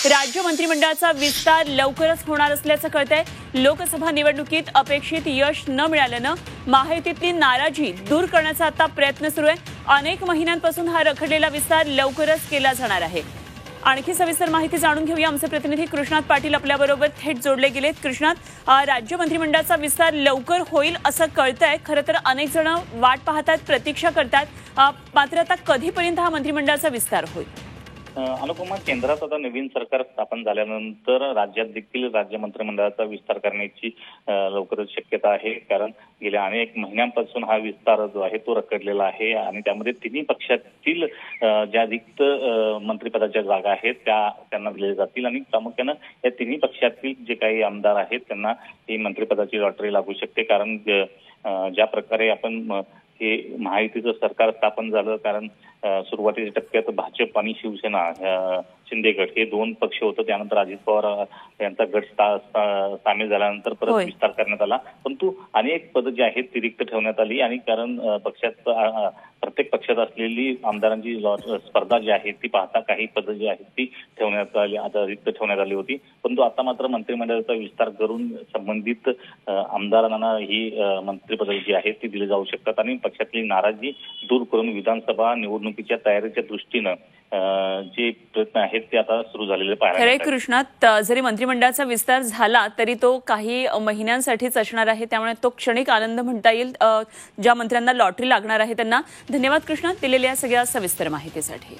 राज्य मंत्रिमंडळाचा विस्तार लवकरच होणार असल्याचं कळतंय। लोकसभा निवडणुकीत अपेक्षित यश न मिळाल्यानं महायुतीतली नाराजी दूर करण्याचा आता प्रयत्न सुरू आहे। अनेक महिन्यांपासून हा रखडलेला विस्तार लवकरच केला जाणार आहे। आणखी सविस्तर माहिती जाणून घेऊया। आमचे प्रतिनिधी कृष्णात पाटील आपल्याबरोबर थेट जोडले गेलेत। कृष्णात, राज्य मंत्रिमंडळाचा विस्तार लवकर होईल असं कळतंय। खरं तर अनेक जण वाट पाहतात, प्रतीक्षा करतात, मात्र आता कधीपर्यंत हा मंत्रिमंडळाचा विस्तार होईल? अनुपमा, केंद्रात आता नवीन सरकार स्थापन झाल्यानंतर राज्यात देखील राज्य मंत्रिमंडळाचा विस्तार करण्याची लवकरच शक्यता आहे। कारण गेल्या अनेक महिन्यांपासून हा विस्तार जो आहे तो रखडलेला आहे आणि त्यामध्ये तिन्ही पक्षातील ज्या रिक्त मंत्रिपदाच्या जागा आहेत त्यांना दिल्या जातील आणि प्रामुख्यानं या तिन्ही पक्षातील जे काही आमदार आहेत त्यांना ही मंत्रिपदाची लॉटरी लागू शकते। कारण ज्या प्रकारे आपण हे महायुतीचं सरकार स्थापन झालं, कारण सुरुवातीच्या टप्प्यात भाजप आणि शिवसेना शिंदे गट हे दोन पक्ष होते। त्यानंतर अजित पवार यांचा गट सामील झाल्यानंतर परत विस्तार करण्यात आला, परंतु अनेक पदं जी आहेत ती रिक्त ठेवण्यात आली आणि कारण पक्षात प्रत्येक पक्षात असलेली आमदारांची स्पर्धा जी आहे ती पाहता काही पदं जी आहेत ती ठेवण्यात आली, आता रिक्त ठेवण्यात आली होती। परंतु आता मात्र मंत्रिमंडळाचा विस्तार करून संबंधित आमदारांना ही मंत्रिपद जी आहेत ती दिली जाऊ शकतात आणि पक्षातली नाराजी दूर करून विधानसभा निवडणुकीच्या तयारीच्या दृष्टीनं जे प्रयत्न आहेत ते आता सुरू झालेले पाहायला मिळतात। कृष्णात, जरी मंत्रिमंडळाचा विस्तार झाला तरी तो काही महिन्यांसाठीच असणार आहे, त्यामुळे तो क्षणिक आनंद म्हणता येईल ज्या मंत्र्यांना लॉटरी लागणार आहे त्यांना। धन्यवाद कृष्णात, दिलेल्या सगळ्या सविस्तर माहितीसाठी।